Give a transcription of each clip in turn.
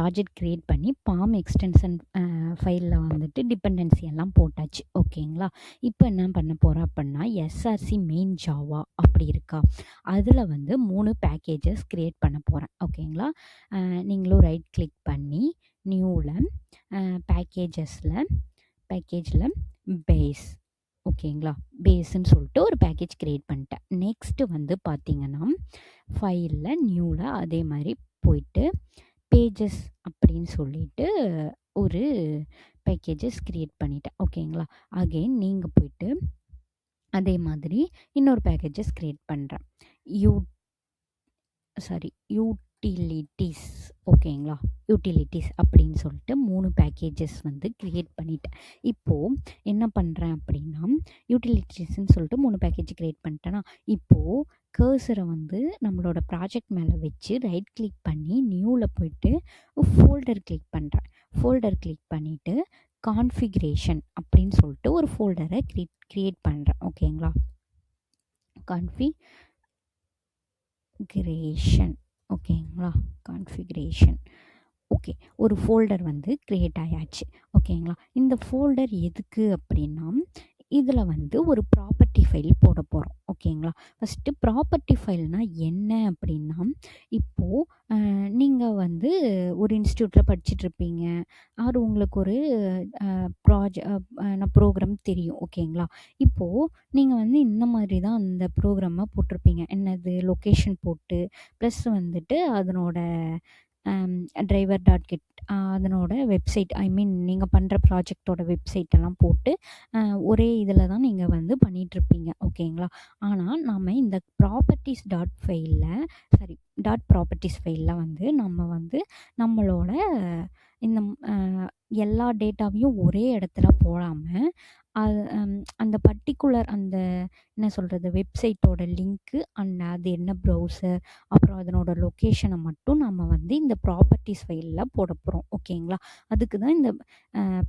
Project create பண்ணி bomb extension ஃபைலில் வந்துட்டு டிபெண்டன்சி எல்லாம் போட்டாச்சு. ஓகேங்களா? இப்போ என்ன பண்ண போகிறோம் அப்படின்னா எஸ்ஆர்சி மெயின் ஜாவா அப்படி இருக்கா, அதில் வந்து 3 பேக்கேஜஸ் கிரியேட் பண்ண போகிறேன். ஓகேங்களா? நீங்களும் ரைட் கிளிக் பண்ணி நியூவில் பேக்கேஜில் பேஸ், ஓகேங்களா, பேஸ்ன்னு சொல்லிட்டு ஒரு பேக்கேஜ் கிரியேட் பண்ணிட்டேன். நெக்ஸ்ட்டு வந்து பார்த்தீங்கன்னா ஃபைலில் நியூவில் அதே மாதிரி போயிட்டு பேஜஸ் அப்படின்னு சொல்லிட்டு ஒரு பேக்கேஜஸ் கிரியேட் பண்ணிட்டேன். ஓகேங்களா? அகெயின் நீங்கள் போயிட்டு அதே மாதிரி இன்னொரு பேக்கேஜஸ் கிரியேட் பண்ணுறேன். யூட்டிலிட்டிஸ், ஓகேங்களா, யூட்டிலிட்டிஸ் அப்படின்னு சொல்லிட்டு 3 பேக்கேஜஸ் வந்து கிரியேட் பண்ணிட்டேன். இப்போது என்ன பண்ணுறேன் அப்படின்னா யூட்டிலிட்டிஸ்ன்னு சொல்லிட்டு 3 பேக்கேஜ் கிரியேட் பண்ணிட்டேன்னா இப்போது கர்சரை வந்து நம்மளோட ப்ராஜெக்ட் மேலே வச்சு ரைட் கிளிக் பண்ணி நியூவில் போயிட்டு ஃபோல்டர் கிளிக் பண்ணுறேன். ஃபோல்டர் கிளிக் பண்ணிவிட்டு கான்ஃபிகரேஷன் அப்படின்னு சொல்லிட்டு ஒரு ஃபோல்டரை கிரியேட் பண்ணுறேன். ஓகேங்களா? கான்ஃபிகரேஷன், ஓகேங்களா, கான்ஃபிகரேஷன். ஓகே, ஒரு ஃபோல்டர் வந்து க்ரியேட் ஆயாச்சு. ஓகேங்களா? இந்த ஃபோல்டர் எதுக்கு அப்படின்னா இதில் வந்து ஒரு ப்ராப்பர்ட்டி ஃபைல் போட போகிறோம். ஓகேங்களா? ஃபஸ்ட்டு ப்ராப்பர்ட்டி ஃபைல்னால் என்ன அப்படின்னா இப்போது நீங்கள் வந்து ஒரு இன்ஸ்டியூட்டில் படிச்சுட்ருப்பீங்க, ஆர் உங்களுக்கு ஒரு ப்ரோக்ராம் தெரியும். ஓகேங்களா? இப்போது நீங்கள் வந்து இந்த மாதிரி தான் அந்த ப்ரோக்ராமை போட்டிருப்பீங்க. என்னது, லொக்கேஷன் போட்டு ப்ளஸ் வந்துட்டு அதனோட driver.git அதனோட வெப்சைட், ஐ மீன் நீங்கள் பண்ணுற ப்ராஜெக்டோட வெப்சைட் எல்லாம் போட்டு ஒரே இதில் தான் நீங்கள் வந்து பண்ணிகிட்ருப்பீங்க. ஓகேங்களா? ஆனால் நம்ம இந்த ப்ராப்பர்ட்டிஸ் ப்ராப்பர்ட்டிஸ் ஃபைலில் வந்து நம்ம வந்து நம்மளோட இந்த எல்லா டேட்டாவையும் ஒரே இடத்துல போடாமல் அது அந்த பர்ட்டிகுலர் அந்த என்ன சொல்கிறது வெப்சைட்டோட லிங்க்கு அண்ட் அது என்ன ப்ரௌசர் அப்புறம் அதனோட லொக்கேஷனை மட்டும் நம்ம வந்து இந்த ப்ராப்பர்ட்டிஸ் ஃபைலில் போட போகிறோம். ஓகேங்களா? அதுக்கு தான் இந்த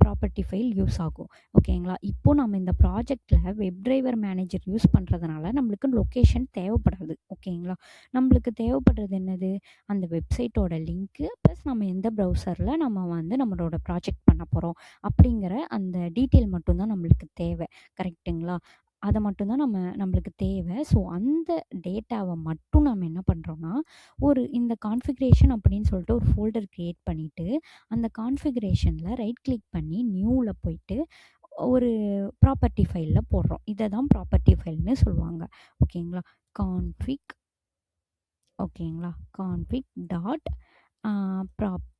ப்ராப்பர்ட்டி ஃபைல் யூஸ் ஆகும். ஓகேங்களா? இப்போது நம்ம இந்த ப்ராஜெக்டில் வெப் டிரைவர் மேனேஜர் யூஸ் பண்ணுறதுனால நம்மளுக்கு லொக்கேஷன் தேவைப்படாது. ஓகேங்களா? நம்மளுக்கு தேவைப்படுறது என்னது, அந்த வெப்சைட்டோட லிங்க்கு ப்ளஸ் நம்ம எந்த ப்ரௌசரில் நம்ம வந்து நம்மளோட ப்ராஜெக்ட் பண்ண போகிறோம் அப்படிங்கிற அந்த டீட்டெயில் மட்டும்தான் நம்மளுக்கு தேவை. கரெக்டுங்களா? அதை மட்டும்தான் நம்மளுக்கு தேவை. ஸோ அந்த டேட்டாவை மட்டும் நம்ம என்ன பண்ணுறோன்னா இந்த கான்ஃபிகரேஷன் அப்படின்னு சொல்லிட்டு ஒரு ஃபோல்டர் க்ரியேட் பண்ணிவிட்டு அந்த கான்ஃபிகரேஷனில் ரைட் கிளிக் பண்ணி நியூவில் போயிட்டு ஒரு ப்ராப்பர்ட்டி ஃபைலில் போடுறோம். இதை தான் ப்ராப்பர்ட்டி ஃபைல்னு சொல்லுவாங்க. ஓகேங்களா? ஓகேங்களா, கான்ஃபிக் டாட் ப்ராப்பர்ட்டிஸ்.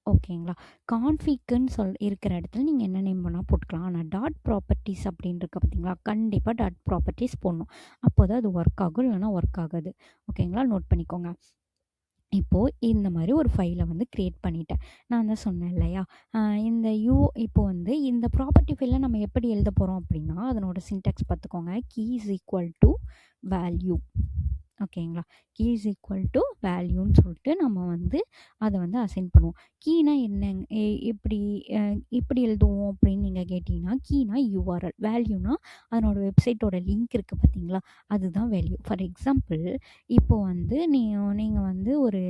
ஓகேங்களா? கான்ஃபிக்குன்னு இருக்கிற இடத்துல நீங்கள் என்ன நேம் வேணால் போட்டுக்கலாம். ஆனால் டாட் ப்ராப்பர்ட்டிஸ் அப்படின்னு இருக்க பார்த்தீங்களா, கண்டிப்பாக டாட் ப்ராப்பர்ட்டிஸ் போடணும். அப்போ தான் அது ஒர்க் ஆகும், இல்லைனா ஒர்க் ஆகாது. ஓகேங்களா? நோட் பண்ணிக்கோங்க. இப்போது இந்த மாதிரி ஒரு ஃபைலை வந்து க்ரியேட் பண்ணிட்டேன். நான் தான் சொன்னேன் இல்லையா, இப்போ வந்து இந்த ப்ராப்பர்ட்டி ஃபைலில் நம்ம எப்படி எழுத போகிறோம் அப்படின்னா அதனோட சின்டாக்ஸ் பார்த்துக்கோங்க. Key is equal to value. ஓகேங்களா? கீ இஸ் ஈக்குவல் டு வேல்யூன்னு சொல்லிட்டு நம்ம வந்து அதை வந்து அசைன் பண்ணுவோம். கீனா என்னங்க, எப்படி எழுதுவோம் அப்படின்னு நீங்கள் கேட்டிங்கன்னா கீனா யூஆர்எல், வேல்யூனா அதனோட வெப்சைட்டோட லிங்க் இருக்குது பார்த்தீங்களா, அதுதான் வேல்யூ. ஃபார் எக்ஸாம்பிள் இப்போ வந்து நீங்கள் வந்து ஒரு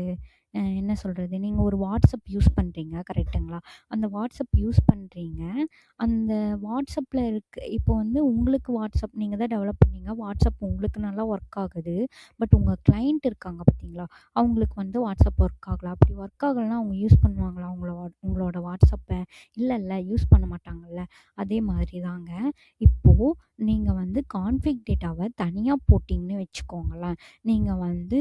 என்ன சொல்கிறது, நீங்கள் ஒரு வாட்ஸ்அப் யூஸ் பண்ணுறீங்க, கரெக்டுங்களா? அந்த வாட்ஸ்அப் யூஸ் பண்ணுறீங்க, அந்த வாட்ஸ்அப்பில் இப்போ வந்து உங்களுக்கு வாட்ஸ்அப் நீங்கள் தான் டெவலப் பண்ணீங்க, வாட்ஸ்அப் உங்களுக்கு நல்லா ஒர்க் ஆகுது. பட் உங்கள் கிளைண்ட் இருக்காங்க பார்த்தீங்களா, அவங்களுக்கு வந்து வாட்ஸ்அப் ஒர்க் ஆகலை. அப்படி ஒர்க் ஆகலைன்னா அவங்க யூஸ் பண்ணுவாங்களா உங்களோட வாட்ஸ்அப்பை? இல்லை, யூஸ் பண்ண மாட்டாங்கல்ல. அதே மாதிரி தாங்க இப்போது நீங்கள் வந்து கான்ஃபிக் டேட்டாவை தனியாக போட்டிங்கன்னு வச்சுக்கோங்களேன், நீங்கள் வந்து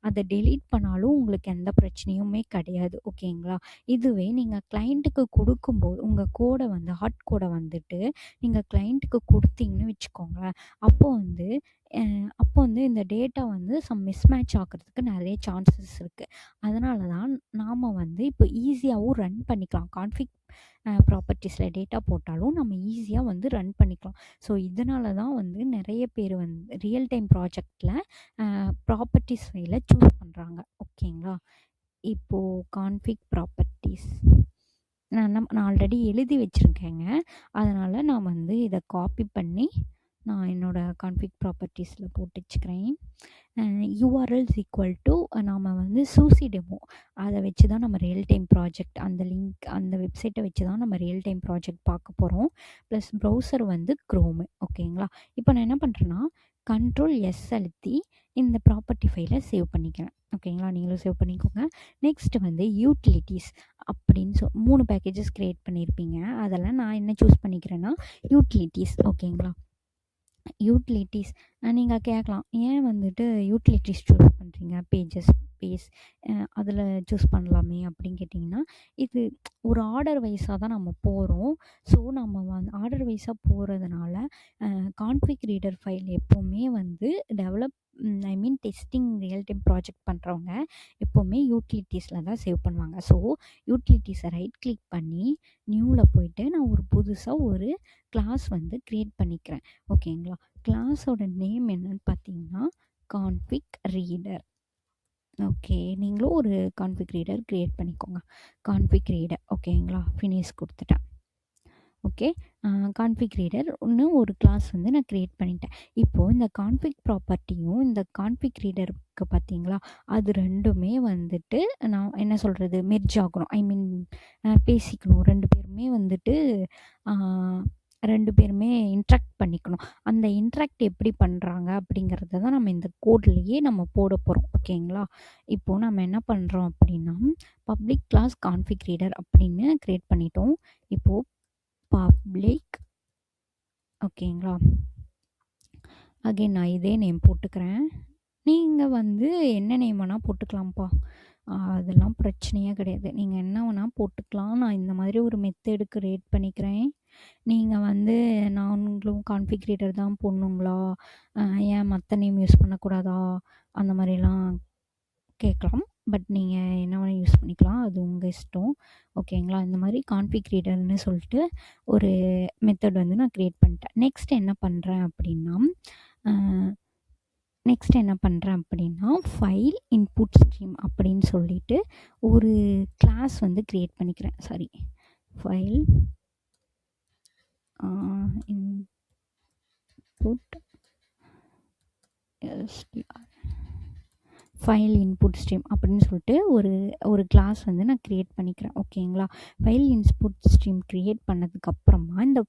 அதை டெலீட் பண்ணாலும் உங்களுக்கு எந்த பிரச்சனையுமே கிடையாது. ஓகேங்களா? இதுவே நீங்கள் கிளைண்ட்டுக்கு கொடுக்கும்போது உங்கள் கோடை வந்து ஹாட் கோடை வந்துட்டு நீங்கள் கிளைண்ட்டுக்கு கொடுத்தீங்கன்னு வச்சுக்கோங்களேன், அப்போ வந்து இந்த டேட்டா வந்து மிஸ்மேட்ச் ஆகிறதுக்கு நிறைய சான்சஸ் இருக்குது. அதனால தான் நாம் வந்து இப்போ ஈஸியாகவும் ரன் பண்ணிக்கலாம். கான்ஃபிக் ப்ராப்பர்ட்டிஸில் டேட்டா போட்டாலும் நம்ம ஈஸியாக வந்து ரன் பண்ணிக்கலாம். ஸோ இதனால தான் வந்து நிறைய பேர் வந்து ரியல் டைம் ப்ராஜெக்டில் ப்ராப்பர்ட்டிஸ் ஃபைலை சூஸ் பண்ணுறாங்க. ஓகேங்களா? இப்போது கான்ஃபிக் ப்ராப்பர்ட்டிஸ் நான் ஆல்ரெடி எழுதி வச்சுருக்கேங்க. அதனால் நான் வந்து இதை காப்பி பண்ணி நான் என்னோட கான்ஃபிக் ப்ராப்பர்ட்டிஸில் போட்டு வச்சுக்கிறேன். யூஆர்எல்ஸ் ஈக்குவல் டு நாம் வந்து சூசி டெமோ அதை வச்சு தான் நம்ம ரியல் டைம் ப்ராஜெக்ட் அந்த லிங்க் அந்த வெப்சைட்டை வச்சு தான் நம்ம ரியல் டைம் ப்ராஜெக்ட் பார்க்க போகிறோம். ப்ளஸ் ப்ரௌசர் வந்து க்ரோமு. ஓகேங்களா? இப்போ நான் என்ன பண்ணுறேன்னா கண்ட்ரோல் எஸ் அழுத்தி இந்த ப்ராப்பர்ட்டி ஃபைலை சேவ் பண்ணிக்கிறேன். ஓகேங்களா? நீங்களும் சேவ் பண்ணிக்கோங்க. நெக்ஸ்ட் வந்து யூட்டிலிட்டிஸ் அப்படின்னு 3 பேக்கேஜஸ் க்ரியேட் பண்ணியிருப்பீங்க. அதெல்லாம் நான் என்ன சூஸ் பண்ணிக்கிறேன்னா யூட்டிலிட்டிஸ். ஓகேங்களா? யூட்டிலிட்டிஸ் நீங்கள் கேட்கலாம், ஏன் வந்துட்டு யூட்டிலிட்டிஸ் சூஸ் பண்ணுறீங்க, பேஜஸ் பேஸ் அதில் சூஸ் பண்ணலாமே அப்படின்னு கேட்டிங்கன்னா, இது ஒரு ஆர்டர் வைஸாக தான் நம்ம போகிறோம். ஸோ நம்ம வந்து ஆர்டர் வைஸாக போகிறதுனால கான்ஃபிக் ரீடர் ஃபைல் எப்போவுமே வந்து டெஸ்டிங் ரியல் டைம் ப்ராஜெக்ட் பண்ணுறவங்க எப்போவுமே யூட்டிலிட்டிஸில் தான் சேவ் பண்ணுவாங்க. ஸோ யூட்டிலிட்டிஸை ரைட் கிளிக் பண்ணி நியூவில் போயிட்டு நான் ஒரு புதுசாக ஒரு கிளாஸ் வந்து க்ரியேட் பண்ணிக்கிறேன். ஓகேங்களா? கிளாஸோட நேம் என்னன்னு பார்த்தீங்கன்னா கான்ஃபிக் ரீடர். ஓகே, நீங்களும் ஒரு கான்ஃபிக் ரீடர் க்ரியேட் பண்ணிக்கோங்க. Config reader. ஓகேங்களா? ஃபினிஷ் கொடுத்துட்டேன். ஓகே, கான்ஃபிக் ரீடர் ஒரு கிளாஸ் வந்து நான் க்ரியேட் பண்ணிட்டேன். இப்போது இந்த கான்ஃபிக் ப்ராப்பர்ட்டியும் இந்த கான்ஃபிக் ரீடருக்கு பார்த்தீங்களா, அது ரெண்டுமே வந்துட்டு நான் என்ன சொல்கிறது மெர்ஜ் ஆகணும். பேசிக்கணும். 2 பேருமே வந்துட்டு 2 பேருமே இன்ட்ராக்ட் பண்ணிக்கணும். அந்த இன்ட்ராக்ட் எப்படி பண்ணுறாங்க அப்படிங்கிறத தான் நம்ம இந்த கோட்லேயே நம்ம போட போகிறோம். ஓகேங்களா? இப்போது நம்ம என்ன பண்ணுறோம் அப்படின்னா பப்ளிக் கிளாஸ் கான்ஃபிக் ரீடர் அப்படின்னு க்ரியேட் பண்ணிட்டோம். இப்போது பப்ளிக். ஓகேங்களா? அகைன் நான் இதே நேம் போட்டுக்கிறேன். நீங்கள் வந்து என்ன நேம் வேணால் போட்டுக்கலாம்ப்பா, அதெல்லாம் பிரச்சனையே கிடையாது. நீங்கள் என்ன வேணால் போட்டுக்கலாம். நான் இந்த மாதிரி ஒரு மெத்தேடு க்ரியேட் பண்ணிக்கிறேன். நீங்கள் வந்து நாங்களும் கான்ஃபிக் ரீடர் தான் போடணுங்களா, ஏன் மற்ற நேம் யூஸ் பண்ணக்கூடாதா, அந்த மாதிரிலாம் கேட்கலாம். பட் நீங்கள் என்ன வேணால் யூஸ் பண்ணிக்கலாம், அது உங்கள் இஷ்டம். ஓகேங்களா? இந்த மாதிரி கான்ஃபிக் ரீடர்னு சொல்லிட்டு ஒரு மெத்தட் வந்து நான் க்ரியேட் பண்ணிட்டேன். நெக்ஸ்ட் என்ன பண்ணுறேன் அப்படின்னா ஃபைல் இன்புட் ஸ்ட்ரீம் அப்படின்னு சொல்லிட்டு ஒரு கிளாஸ் வந்து க்ரியேட் பண்ணிக்கிறேன். File input file input stream அப்படின்னு சொல்லிட்டு ஒரு கிளாஸ் வந்து நான் க்ரியேட் பண்ணிக்கிறேன். ஓகேங்களா? ஃபைல் இன்புட் ஸ்ட்ரீம் க்ரியேட் பண்ணதுக்கப்புறமா இந்த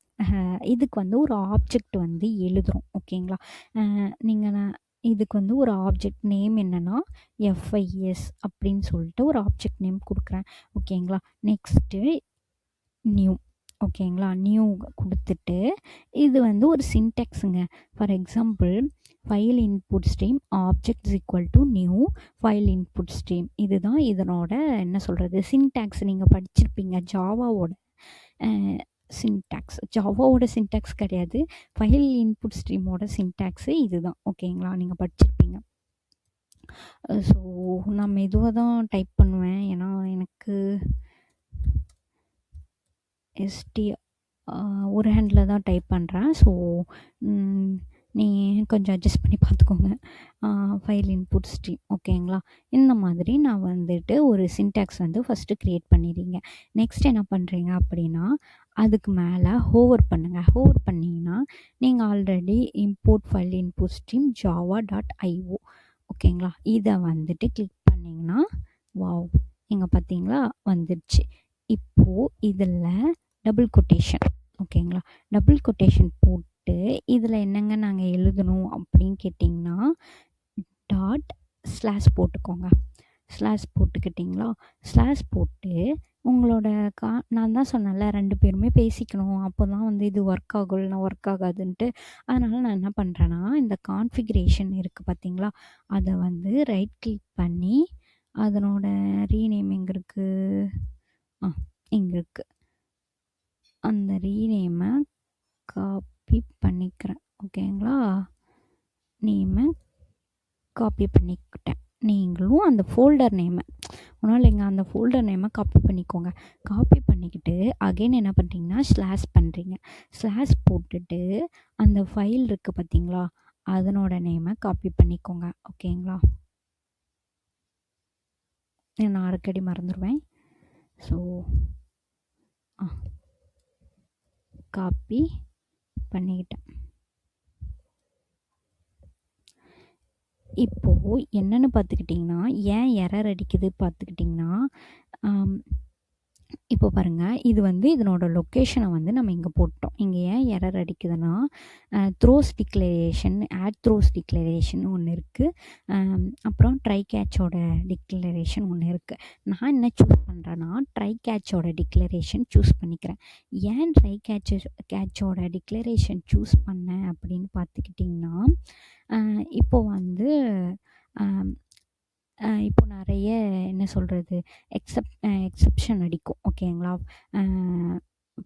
இதுக்கு வந்து ஒரு ஆப்ஜெக்ட் வந்து எழுதுகிறோம். ஓகேங்களா? நான் இதுக்கு வந்து ஒரு ஆப்ஜெக்ட் நேம் என்னென்னா FIS அப்படின்னு சொல்லிட்டு ஒரு ஆப்ஜெக்ட் நேம் கொடுக்குறேன். ஓகேங்களா? Next new. ஓகேங்களா? நியூ கொடுத்துட்டு இது வந்து ஒரு சின்டெக்ஸுங்க. For example file input stream objects equal to new file input stream. இதுதான் இதனோட என்ன சொல்கிறது சின்டாக்ஸ். நீங்கள் படிச்சிருப்பீங்க ஜாவாவோட சின்டாக்ஸ். ஜாவாவோட சின்டாக்ஸ் கிடையாது, ஃபைல் இன்புட் ஸ்ட்ரீமோட சின்டாக்ஸு இதுதான். ஓகேங்களா? நீங்கள் படிச்சிருப்பீங்க. ஸோ நான் மெதுவாக தான் டைப் பண்ணுவேன், ஏன்னா எனக்கு ஒரு ஹேண்டில் தான் டைப் பண்ணுறேன். ஸோ நீங்கள் கொஞ்சம் அட்ஜஸ்ட் பண்ணி பார்த்துக்கோங்க. File input stream. ஓகேங்களா? இந்த மாதிரி நான் வந்துட்டு ஒரு சின்டாக்ஸ் வந்து ஃபஸ்ட்டு க்ரியேட் பண்ணிடுறீங்க. நெக்ஸ்ட் என்ன பண்ணுறீங்க அப்படின்னா அதுக்கு மேலே ஹோவர் பண்ணுங்கள். ஹோவர் பண்ணிங்கன்னா நீங்கள் already import file input stream java.io. ஓகேங்களா? இதை வந்துட்டு கிளிக் பண்ணிங்கன்னா வாவ், இங்கே பார்த்தீங்களா வந்துடுச்சு. இப்போது இதில் டபுள் கொட்டேஷன். ஓகேங்களா? டபுள் கொட்டேஷன் போட்டு இதில் என்னங்க நாங்கள் எழுதணும் அப்படின்னு கேட்டிங்கன்னா டாட் போட்டுக்கோங்க. போட்டுக்கிட்டிங்களா? போட்டு உங்களோட நான் தான் சொன்னேன்ல 2 பேருமே பேசிக்கணும், அப்போ தான் வந்து இது ஒர்க் ஆகும், இல்லைனா ஒர்க் ஆகாதுன்ட்டு. அதனால் நான் என்ன பண்ணுறேன்னா இந்த கான்ஃபிகரேஷன் இருக்குது பார்த்தீங்களா, அதை வந்து ரைட் கிளிக் பண்ணி அதனோட ரீநேம் எங்கே இருக்குது, இங்கே இருக்குது. அந்த ரீநேமை காப்பி பண்ணிக்கிறேன். ஓகேங்களா? நேமை காப்பி பண்ணிக்கிட்டேன். நீங்களும் அந்த ஃபோல்டர் நேமை ஒன்றும் இல்லைங்க, அந்த ஃபோல்டர் நேமை காப்பி பண்ணிக்கோங்க. காப்பி பண்ணிக்கிட்டு அகைன் என்ன பண்ணுறீங்கன்னா பண்ணுறீங்க. போட்டுட்டு அந்த ஃபைல் இருக்குது பார்த்தீங்களா, அதனோட நேமை காப்பி பண்ணிக்கோங்க. ஓகேங்களா? நான் அடிக்கடி மறந்துடுவேன். ஸோ காப்பி பண்ணிக்கிட்டேன். இப்போது என்னென்னு பார்த்துக்கிட்டிங்கன்னா ஏன் எரர் அடிக்குது பார்த்துக்கிட்டிங்கன்னா இப்போ பாருங்கள், இது வந்து இதனோட லொக்கேஷனை வந்து நம்ம இங்கே போட்டோம். இங்கே ஏன் எரர் அடிக்குதுன்னா throws declaration, add throws declaration ஒன்று இருக்குது. அப்புறம் ட்ரை கேட்சோட டிக்ளரேஷன் ஒன்று இருக்குது. நான் என்ன சூஸ் பண்ணுறேன்னா ட்ரை கேட்சோட டிக்ளரேஷன் சூஸ் பண்ணிக்கிறேன். ஏன் ட்ரை கேட்சோட டிக்ளரேஷன் சூஸ் பண்ணேன் அப்படின்னு பார்த்துக்கிட்டிங்கன்னா இப்போது வந்து இப்போ நிறைய என்ன சொல்கிறது எக்ஸப்ஷன் அடிக்கும். ஓகேங்களா?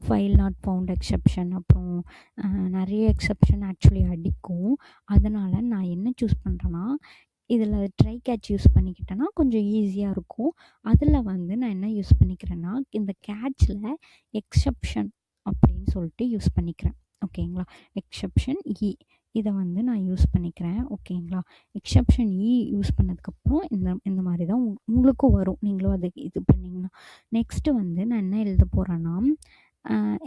ஃபைல் நாட் ஃபவுண்ட் எக்ஸப்ஷன், அப்புறம் நிறைய எக்ஸப்ஷன் ஆக்சுவலி அடிக்கும். அதனால் நான் என்ன சூஸ் பண்ணுறேன்னா இதில் ட்ரை கேட்ச் யூஸ் பண்ணிக்கிட்டேன்னா கொஞ்சம் ஈஸியாக இருக்கும். அதில் வந்து நான் என்ன யூஸ் பண்ணிக்கிறேன்னா இந்த கேட்சில் எக்ஸப்ஷன் அப்படின்னு சொல்லிட்டு யூஸ் பண்ணிக்கிறேன். ஓகேங்களா? எக்ஸப்ஷன் இதை வந்து நான் யூஸ் பண்ணிக்கிறேன். ஓகேங்களா? எக்ஸப்ஷன் யூஸ் பண்ணதுக்கப்புறம் இந்த மாதிரி தான் உங்களுக்கும் வரும். நீங்களும் அது இது பண்ணிங்கன்னா நெக்ஸ்ட்டு வந்து நான் என்ன எழுத போகிறேன்னா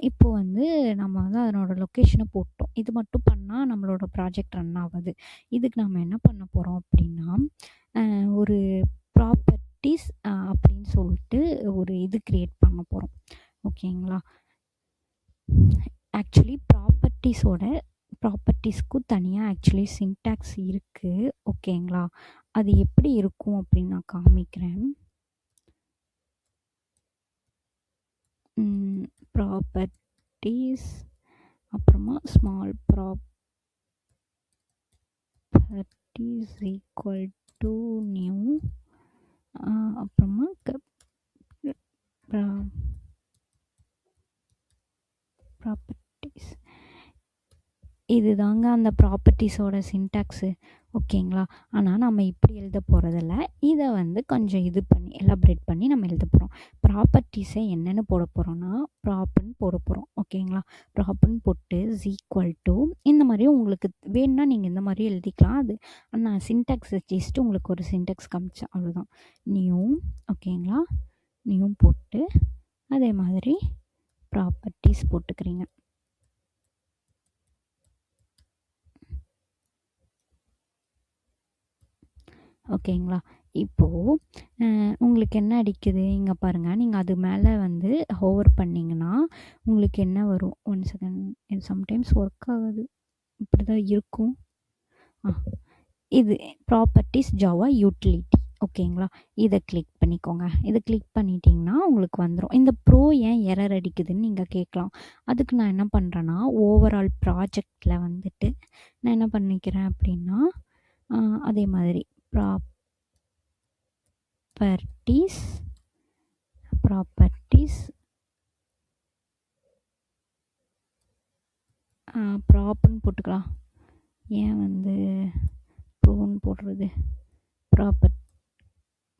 இப்போ வந்து நம்ம வந்து அதனோட லொக்கேஷனை போட்டோம். இது மட்டும் பண்ணால் நம்மளோட ப்ராஜெக்ட் ரன் ஆகாது. இதுக்கு நம்ம என்ன பண்ண போகிறோம் அப்படின்னா ஒரு ப்ராப்பர்ட்டிஸ் அப்படின்னு சொல்லிட்டு ஒரு இது க்ரியேட் பண்ண போகிறோம். ஓகேங்களா? ஆக்சுவலி ப்ராப்பர்ட்டிஸ்க்கும் தனியாக ஆக்சுவலி சின்டாக்ஸ் இருக்குது. ஓகேங்களா? அது எப்படி இருக்கும் அப்படின்னு நான் காமிக்கிறேன். ப்ராப்பர்ட்டிஸ் அப்புறமா small properties equal to new அப்புறமா ப்ராப்பர்ட்டிஸ். இது தாங்க அந்த ப்ராப்பர்ட்டிஸோட சின்டாக்ஸு. ஓகேங்களா? ஆனால் நம்ம இப்படி எழுத போகிறதில்ல. இதை வந்து கொஞ்சம் இது பண்ணி எலாபரேட் பண்ணி நம்ம எழுத போகிறோம். ப்ராப்பர்ட்டிஸை என்னென்னு போட போகிறோன்னா ப்ராப்புன்னு போட போகிறோம். ஓகேங்களா? ப்ராப்புன்னு போட்டு ஈக்குவல் டு இந்த மாதிரி உங்களுக்கு வேணும்னா நீங்கள் இந்த மாதிரி எழுதிக்கலாம். அது ஆனால் சின்டாக்ஸ் ஜஸ்ட்டு உங்களுக்கு ஒரு சின்டாக்ஸ் காமிச்சா அவ்வளோதான். நியூ. ஓகேங்களா? நியூ போட்டு அதே மாதிரி ப்ராப்பர்ட்டிஸ் போட்டுக்கிறீங்க. ஓகேங்களா? இப்போது உங்களுக்கு என்ன அடிக்குது இங்கே பாருங்கள். நீங்கள் அது மேலே வந்து ஹோவர் பண்ணிங்கன்னா உங்களுக்கு என்ன வரும்? 1 செகண்ட். இது சம்டைம்ஸ் ஒர்க் ஆகுது. இப்படி தான் இருக்கும். இது ப்ராப்பர்ட்டிஸ் ஜாவா யூட்டிலிட்டி. ஓகேங்களா? இதை கிளிக் பண்ணிக்கோங்க. இதை கிளிக் பண்ணிட்டீங்கன்னா உங்களுக்கு வந்துடும். இந்த ப்ரோ ஏன் எரர் அடிக்குதுன்னு நீங்கள் கேட்கலாம். அதுக்கு நான் என்ன பண்ணுறேன்னா ஓவரால் ப்ராஜெக்டில் வந்துட்டு நான் என்ன பண்ணிக்கிறேன் அப்படின்னா அதே மாதிரி ப்ராப்பர்ட்டிஸ் ப்ராப்னு போட்டுக்கலாம். ஏன் வந்து ப்ரோன்னு போடுறது? ப்ராப்பர்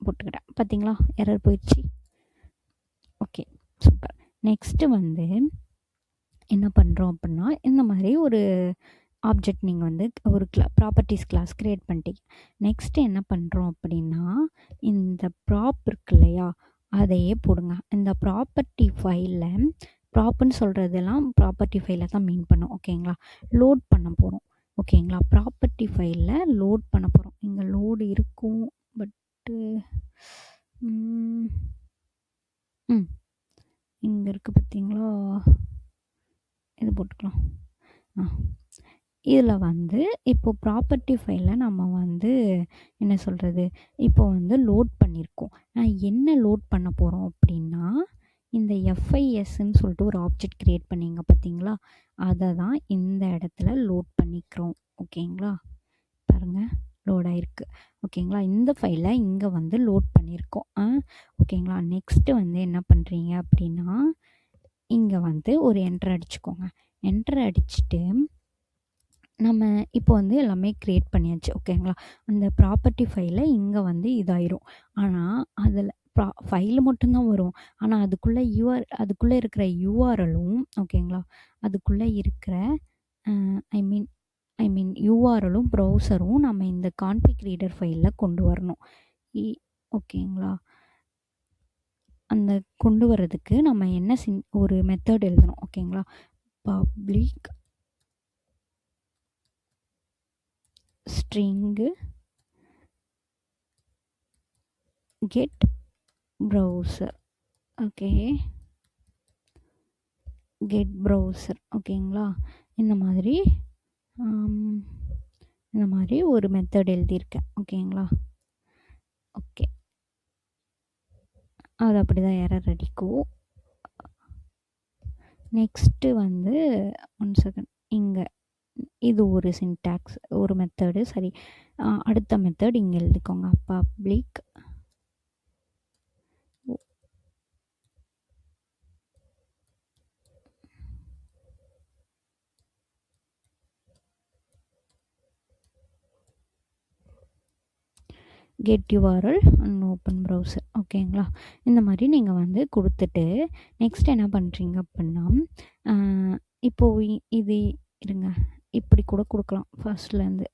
போட்டுக்கிறேன். பார்த்தீங்களா? எரர் போயிடுச்சு. Okay, super. நெக்ஸ்ட்டு வந்து என்ன பண்ணுறோம் அப்படின்னா இந்த மாதிரி ஒரு ஆப்ஜெக்ட் நீங்கள் வந்து ஒரு ப்ராப்பர்ட்டிஸ் கிளாஸ் க்ரியேட் பண்ணிட்டீங்க. நெக்ஸ்ட்டு என்ன பண்ணுறோம் அப்படின்னா இந்த ப்ராப் இருக்கு இல்லையா, அதையே போடுங்க. இந்த ப்ராப்பர்ட்டி ஃபைலில் ப்ராப்புன்னு சொல்கிறதெல்லாம் ப்ராப்பர்ட்டி ஃபைலில் தான் மீன் பண்ணும். ஓகேங்களா? லோட் பண்ண போகிறோம். ஓகேங்களா? ப்ராப்பர்ட்டி ஃபைலில் லோட் பண்ண போகிறோம். இங்கே லோடு இருக்கும். பட்டு இங்கே இருக்குது பார்த்தீங்களா? இது போட்டுக்கலாம். இதில் வந்து இப்போது ப்ராப்பர்ட்டி ஃபைலில் நம்ம வந்து என்ன சொல்கிறது இப்போ வந்து லோட் பண்ணியிருக்கோம். என்ன லோட் பண்ண போகிறோம் அப்படின்னா இந்த எஃப்ஐஎஸ்ன்னு சொல்லிட்டு ஒரு ஆப்ஜெக்ட் க்ரியேட் பண்ணிங்க பார்த்தீங்களா, அதை தான் இந்த இடத்துல லோட் பண்ணிக்கிறோம். ஓகேங்களா? பாருங்கள், லோட் ஆகிருக்கு. ஓகேங்களா? இந்த ஃபைலை இங்கே வந்து லோட் பண்ணியிருக்கோம். ஓகேங்களா? நெக்ஸ்ட்டு வந்து என்ன பண்ணுறீங்க அப்படின்னா இங்கே வந்து ஒரு என்டர் அடிச்சுக்கோங்க. என்டர் அடிச்சுட்டு நம்ம இப்போ வந்து எல்லாமே க்ரியேட் பண்ணியாச்சு. ஓகேங்களா? அந்த ப்ராப்பர்ட்டி ஃபைலில் இங்கே வந்து இதாயிரும். ஆனால் அதில் ஃபைலு மட்டும்தான் வரும். ஆனால் அதுக்குள்ளே இருக்கிற யூஆர்எலும் ஓகேங்களா, அதுக்குள்ளே இருக்கிற ஐ மீன் யூஆர்எலும் ப்ரௌசரும் நம்ம இந்த கான்ஃபிக் ரீடர் ஃபைலில் கொண்டு வரணும். ஓகேங்களா? அந்த கொண்டு வர்றதுக்கு நம்ம என்ன ஒரு மெத்தட் எழுதணும். ஓகேங்களா? Public string get browser. Okay, get browser. ஓகேங்களா, இந்த மாதிரி இந்த மாதிரி ஒரு மெத்தட் எழுதியிருக்கேன். ஓகேங்களா, ஓகே, அது அப்படி தான் எரர் அடிக்கும். நெக்ஸ்ட்டு வந்து 1 செகண்ட், இங்கே இது ஒரு சின்டாக்ஸ், ஒரு மெத்தடு. சரி, அடுத்த மெத்தட் இங்கே எழுதிக்கோங்க. Public get URL and open browser. ஓகேங்களா, இந்த மாதிரி நீங்கள் வந்து கொடுத்துட்டு நெக்ஸ்ட் என்ன பண்ணுறீங்க அப்படின்னா, இப்போது இது இருங்க, இப்படி கூட கொடுக்கலாம் ஃபர்ஸ்ட்லேருந்து.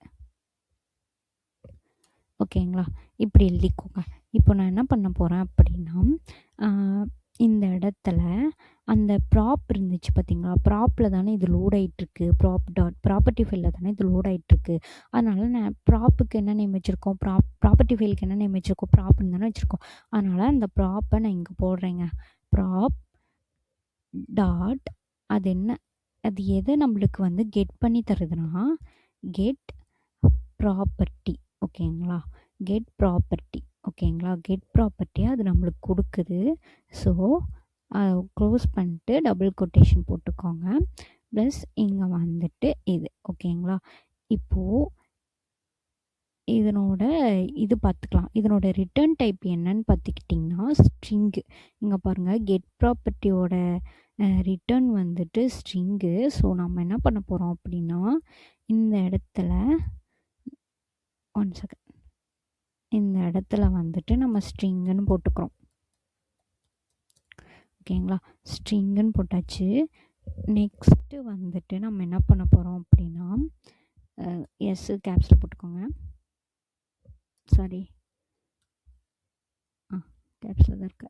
ஓகேங்களா, இப்படி எழுதிக்கோங்க. இப்போ நான் என்ன பண்ண போகிறேன் அப்படின்னா, இந்த இடத்துல அந்த ப்ராப் இருந்துச்சு பார்த்தீங்களா, ப்ராப்பில் தானே இது லோட் ஆகிட்டுருக்கு, ப்ராப்பர்ட்டி ஃபைலில் தானே இது லோட் ஆகிட்டுருக்கு. அதனால் நான் ப்ராப்புக்கு என்ன நேம் வச்சுருக்கோம், ப்ராப்பர்ட்டி ஃபைலுக்கு என்ன நேம் வச்சுருக்கோம், ப்ராப்னு தானே வச்சுருக்கோம். அதனால் அந்த ப்ராப்பை நான் இங்கே போடுறேங்க. ப்ராப் டாட், அது என்ன, அது எதை நம்மளுக்கு வந்து கெட் பண்ணி தருதுன்னா, கெட் ப்ராப்பர்ட்டி. ஓகேங்களா, கெட் ப்ராப்பர்ட்டி. ஓகேங்களா, கெட் ப்ராப்பர்ட்டியாக அது நம்மளுக்கு கொடுக்குது. ஸோ க்ளோஸ் பண்ணிட்டு டபுள் கொட்டேஷன் போட்டுக்கோங்க. ப்ளஸ் இங்கே வந்துட்டு இது. ஓகேங்களா, இப்போது இதனோட இது பார்த்துக்கலாம். இதனோட ரிட்டர்ன் டைப் என்னன்னு பார்த்துக்கிட்டிங்கன்னா ஸ்ட்ரிங்கு. இங்கே பாருங்கள், கெட் ப்ராப்பர்ட்டியோட ரிட்டர்ன் வந்துட்டு ஸ்ட்ரிங்கு. ஸோ நம்ம என்ன பண்ண போகிறோம் அப்படின்னா, இந்த இடத்துல 1 செகண்ட், இந்த இடத்துல வந்துட்டு நம்ம ஸ்ட்ரிங்குன்னு போட்டுக்கிறோம். ஓகேங்களா, ஸ்ட்ரிங்குன்னு போட்டாச்சு. நெக்ஸ்ட்டு வந்துட்டு நம்ம என்ன பண்ண போகிறோம் அப்படின்னா, எஸ் கேப்ஸில் போட்டுக்கோங்க. சாரி, கேப்ஸில் தான் இருக்கு.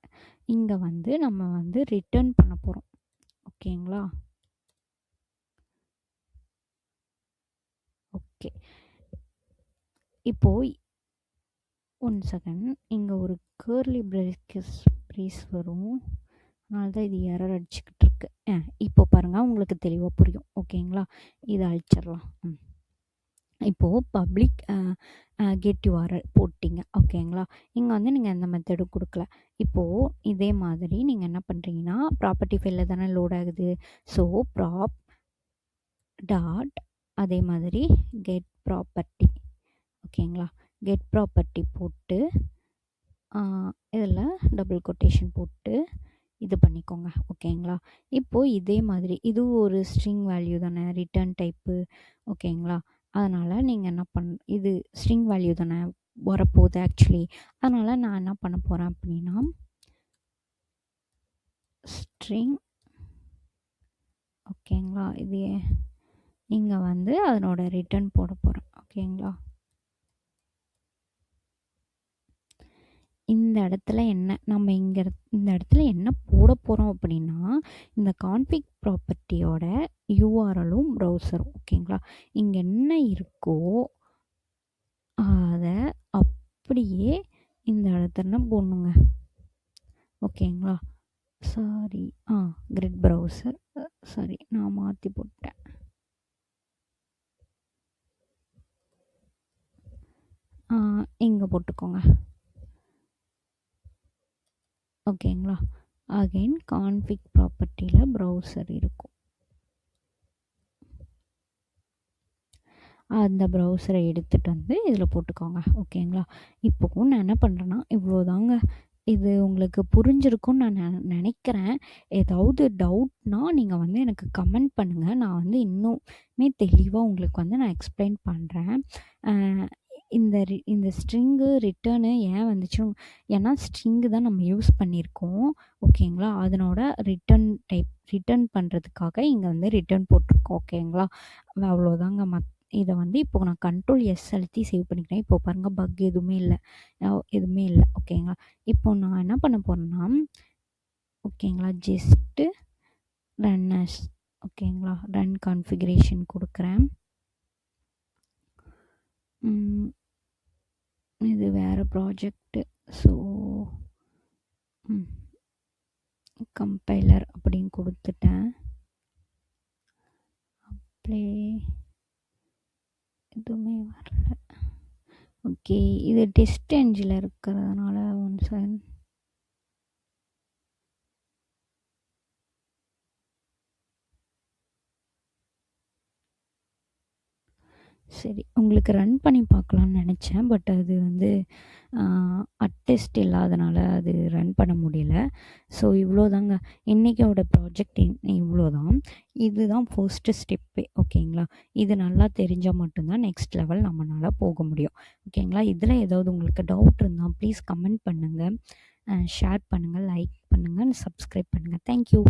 இங்கே வந்து நம்ம வந்து ரிட்டர்ன் பண்ண போகிறோம். ஓகேங்களா, ஓகே. இப்போது 1 செகண்ட், இங்கே ஒரு கேர்லி ப்ரேஸ் வரும், அதனால தான் இது எரர் அடிச்சுக்கிட்டு இருக்கு. இப்போ பாருங்கள், உங்களுக்கு தெளிவாக புரியும். ஓகேங்களா, இதை அழிச்சிடலாம். இப்போது பப்ளிக் கெட் யூஆர்எல் போட்டிங்க. ஓகேங்களா, இங்கே வந்து நீங்கள் எந்த மெத்தடும் கொடுக்கல. இப்போது இதே மாதிரி நீங்கள் என்ன பண்ணுறீங்கன்னா, ப்ராப்பர்ட்டி ஃபைலில் தானே லோட் ஆகுது. ஸோ ப்ராப் டாட், அதே மாதிரி கெட் ப்ராப்பர்ட்டி. ஓகேங்களா, கெட் ப்ராப்பர்ட்டி போட்டு இதில் டபுள் கொட்டேஷன் போட்டு இது பண்ணிக்கோங்க. ஓகேங்களா, இப்போது இதே மாதிரி இது ஒரு ஸ்ட்ரிங் வேல்யூ தானே, ரிட்டர்ன் டைப்பு. ஓகேங்களா, அதனால் நீங்கள் என்ன இது ஸ்ட்ரிங் வேல்யூ தானே வரப்போகுது ஆக்சுவலி. அதனால் நான் என்ன பண்ண போகிறேன் அப்படின்னா, ஸ்ட்ரிங். ஓகேங்களா, இது இங்கே வந்து அதனோட ரிட்டர்ன் போட போகிறேன். ஓகேங்களா, இந்த இடத்துல என்ன நம்ம இந்த இடத்துல என்ன போட போகிறோம் அப்படின்னா, இந்த கான்ஃபிக் ப்ராப்பர்ட்டியோட யூஆர்எலும் ப்ரௌசரும். ஓகேங்களா, இங்கே என்ன இருக்கோ அதை அப்படியே இந்த இடத்துல போடணுங்க. ஓகேங்களா, சாரி, கிரிட் ப்ரௌசர், சாரி நான் மாற்றி போட்டேன். இங்கே போட்டுக்கோங்க. ஓகேங்களா, அகைன் கான்ஃபிக் ப்ராப்பர்ட்டியில் ப்ரௌசர் இருக்கும். அந்த ப்ரௌசரை எடுத்துகிட்டு வந்து இதில் போட்டுக்கோங்க. ஓகேங்களா, இப்போவும் நான் என்ன பண்ணுறேன்னா, இவ்வளோதாங்க. இது உங்களுக்கு புரிஞ்சிருக்கும்னு நான் நினைக்கிறேன். ஏதாவது டவுட்னால் நீங்கள் வந்து எனக்கு கமெண்ட் பண்ணுங்கள். நான் வந்து இன்னுமே தெளிவாக உங்களுக்கு வந்து நான் எக்ஸ்பிளைன் பண்ணுறேன். இந்த ஸ்ட்ரிங்கு ரிட்டர்னு ஏன் வந்துச்சு, ஏன்னா ஸ்ட்ரிங்கு தான் நம்ம யூஸ் பண்ணியிருக்கோம். ஓகேங்களா, அதனோட ரிட்டர்ன் பண்ணுறதுக்காக இங்கே வந்து ரிட்டர்ன் போட்டிருக்கோம். ஓகேங்களா, அவ்வளோதாங்க. இதை வந்து இப்போ நான் கண்ட்ரோல் எஸ் அழுத்தி சேவ் பண்ணிக்கிறேன். இப்போ பாருங்கள், பக் எதுவுமே இல்லை, எதுவுமே இல்லை. ஓகேங்களா, இப்போ நான் என்ன பண்ண போகிறேன்னா, ஓகேங்களா, ஜஸ்ட்டு ரன்னர்ஸ். ஓகேங்களா, ரன் கான்ஃபிகரேஷன் கொடுக்குறேன். இது வேறு ப்ராஜெக்ட்டு, ஸோ கம்பைலர் அப்படின்னு கொடுத்துட்டேன். ப்ளே எதுவுமே வரல. ஓகே, இது டெஸ்ட் என்ஜினில் இருக்கிறதுனால ஒன் செகண்ட். சரி, உங்களுக்கு ரன் பண்ணி பார்க்கலான்னு நினச்சேன். பட் அது வந்து அட்டெஸ்ட் இல்லாதனால அது ரன் பண்ண முடியல. ஸோ இவ்வளோதாங்க இன்றைக்கோட ப்ராஜெக்ட். இவ்வளோதான். இதுதான் ஃபர்ஸ்ட்டு ஸ்டெப்பே. ஓகேங்களா? இது நல்லா தெரிஞ்சால் மட்டும்தான் நெக்ஸ்ட் லெவல் நம்மளால் போக முடியும். ஓகேங்களா? இதில் ஏதாவது உங்களுக்கு டவுட் இருந்தால் ப்ளீஸ் கமெண்ட் பண்ணுங்கள், ஷேர் பண்ணுங்கள், லைக் பண்ணுங்கள், சப்ஸ்கிரைப் பண்ணுங்கள். தேங்க்யூ.